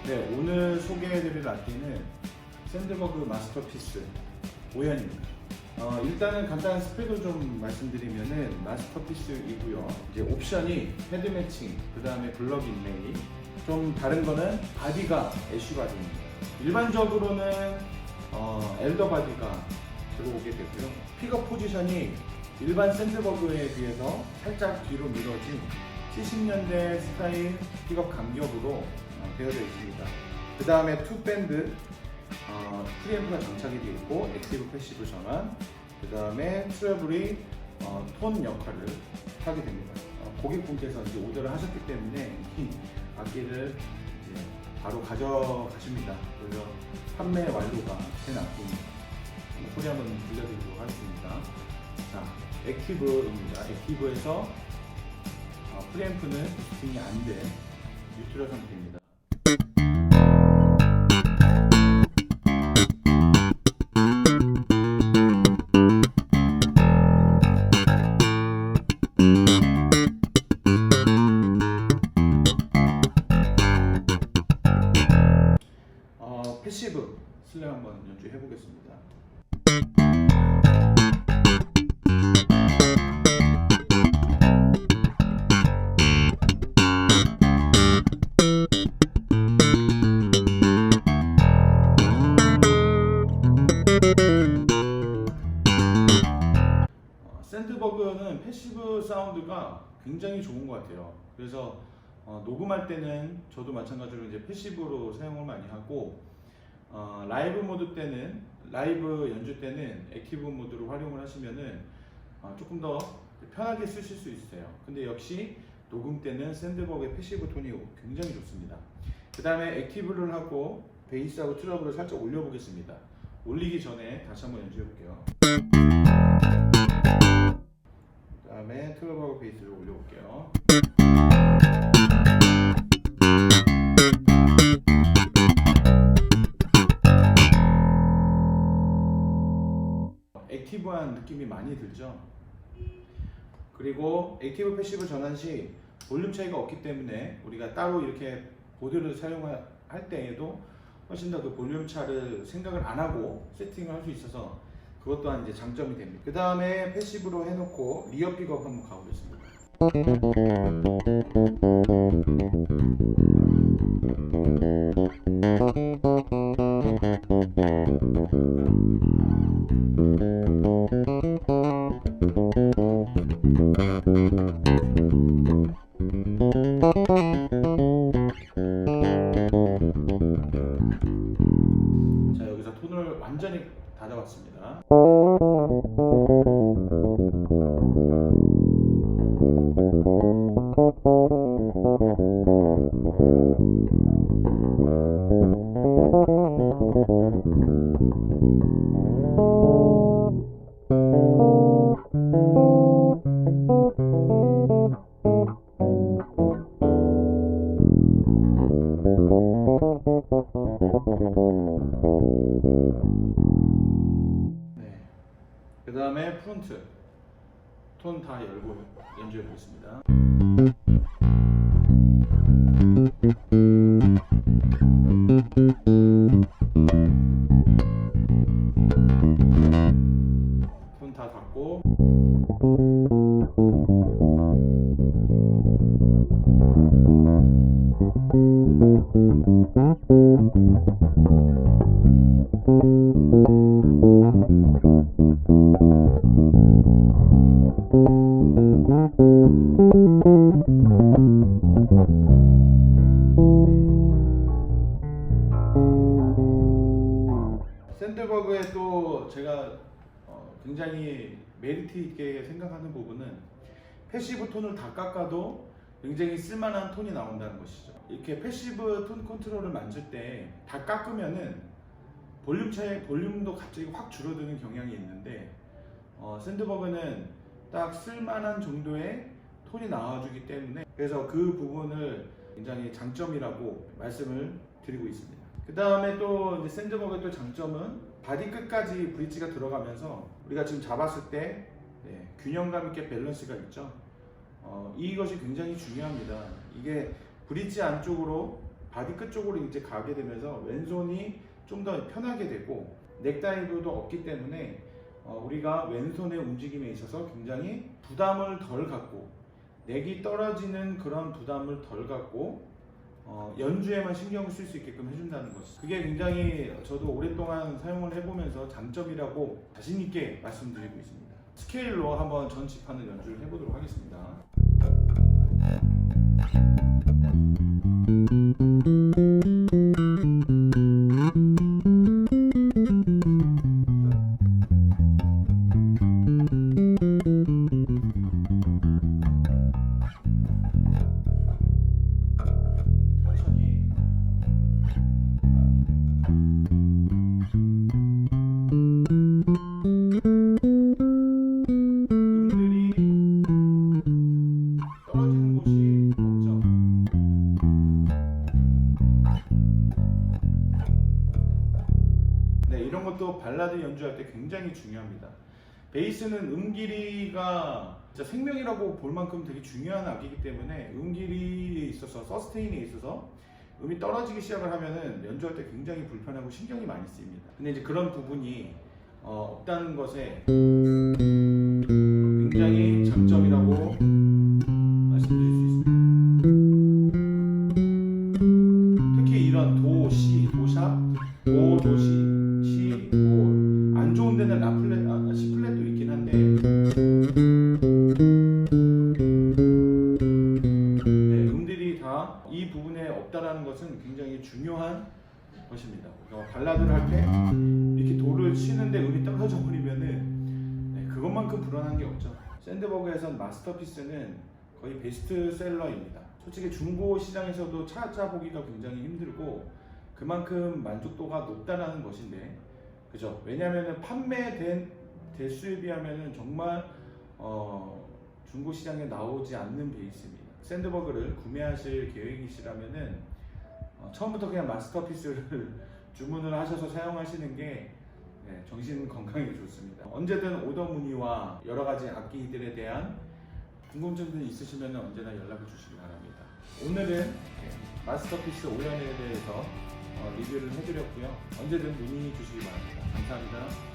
네, 오늘 소개해드릴 라떼는 샌드버그 마스터피스 5연입니다. 일단은 간단한 스펙을 좀 말씀드리면은 마스터피스이고요. 이제 옵션이 헤드 매칭, 그 다음에 블럭 인레이. 좀 다른 거는 바디가 애쉬 바디입니다. 일반적으로는 엘더 바디가 들어오게 되고요. 픽업 포지션이 일반 샌드버그에 비해서 살짝 뒤로 밀어진 70년대 스타일 픽업 간격으로 되어져 있습니다. 그 다음에 투밴드 프리앰프가 장착이 되어 있고 액티브 패시브 전환, 그 다음에 트러블이 톤 역할을 하게 됩니다. 고객분께서 이제 오더를 하셨기 때문에 이 악기를 이제 바로 가져가십니다. 그래서 판매 완료가 된 악기입니다. 소리 한번 들려드리도록 하겠습니다. 자, 액티브입니다. 액티브에서 프리앰프는 부스팅이 안 된 뉴트럴 상태입니다. 패시브 슬랩 한번 연주해 보겠습니다. 샌드버그는 패시브 사운드가 굉장히 좋은 것 같아요. 그래서 녹음할 때는 저도 마찬가지로 이제 패시브로 사용을 많이 하고 라이브 모드 때는 라이브 연주 때는 액티브 모드로 활용을 하시면은 조금 더 편하게 쓰실 수 있어요. 근데 역시 녹음 때는 샌드버그의 패시브 톤이 굉장히 좋습니다. 그 다음에 액티브를 하고 베이스하고 트러블을 살짝 올려보겠습니다. 올리기 전에 다시 한번 연주해 볼게요. 그 다음에 트러블하고 베이스를 올려볼게요. 액티브한 느낌이 많이 들죠. 그리고 액티브 패시브 전환 시 볼륨 차이가 없기 때문에 우리가 따로 이렇게 보드를 사용할 때에도 훨씬 더 그 볼륨 차를 생각을 안 하고 세팅을 할 수 있어서 그것 또한 이제 장점이 됩니다. 그 다음에 패시브로 해놓고 리어 픽업 한번 가보겠습니다. 자, 여기서 톤을 완전히 다 잡았습니다. 네. 그 다음에 프론트 톤 다 열고 연주해 보겠습니다. 톤 다 닫고 샌드버그의 또 제가 굉장히 메리트 있게 생각하는 부분은 패시브 톤을 다 깎아도 굉장히 쓸만한 톤이 나온다는 것이죠. 이렇게 패시브 톤 컨트롤을 만질 때 다 깎으면은 볼륨도 갑자기 확 줄어드는 경향이 있는데 샌드버그는 딱 쓸만한 정도의 톤이 나와주기 때문에 그래서 그 부분을 굉장히 장점이라고 말씀을 드리고 있습니다. 그 다음에 또 이제 샌드버그의 또 장점은 바디 끝까지 브릿지가 들어가면서 우리가 지금 잡았을 때 균형감 있게 밸런스가 있죠. 이것이 굉장히 중요합니다. 이게 브릿지 안쪽으로 바디 끝 쪽으로 이제 가게 되면서 왼손이 좀 더 편하게 되고 넥다이브도 없기 때문에 우리가 왼손의 움직임에 있어서 굉장히 부담을 덜 갖고 넥이 떨어지는 그런 부담을 덜 갖고 연주에만 신경을 쓸 수 있게끔 해준다는 것이, 그게 굉장히 저도 오랫동안 사용을 해보면서 장점이라고 자신 있게 말씀드리고 있습니다. 스케일로 한번 전집하는 연주를 해보도록 하겠습니다. 이런 것도 발라드 연주할 때 굉장히 중요합니다. 베이스는 음 길이가 진짜 생명이라고 볼 만큼 되게 중요한 악기이기 때문에 음 길이에 있어서 서스테인에 있어서 음이 떨어지기 시작을 하면은 연주할 때 굉장히 불편하고 신경이 많이 쓰입니다. 근데 이제 그런 부분이 없다는 것에 굉장히 장점이라고 말씀드릴 수 있습니다. 특히 이런 도, 시, 도샵, 도, 도시, 시, 도, 안 좋은 데는 라플렛, C플랫도 있긴 한데 네, 음들이 다 이 부분에 없다라는 것은 굉장히 중요한 것입니다. 발라드를 할 때 이렇게 도를 치는데 음이 떨어져 버리면은 네, 그것만큼 불안한 게 없죠. 샌드버그에선 마스터피스는 거의 베스트셀러입니다. 솔직히 중고 시장에서도 찾아보기가 굉장히 힘들고 그만큼 만족도가 높다라는 것인데, 그죠? 왜냐하면 판매된 대수에 비하면 정말 중고 시장에 나오지 않는 베이스입니다. 샌드버그를 구매하실 계획이시라면은 처음부터 그냥 마스터피스를 주문을 하셔서 사용하시는 게 정신 건강에 좋습니다. 언제든 오더 문의와 여러 가지 악기들에 대한 궁금증들이 있으시면 언제나 연락을 주시기 바랍니다. 오늘은 마스터피스 오연에 대해서 리뷰를 해드렸고요. 언제든 문의 주시기 바랍니다. 감사합니다.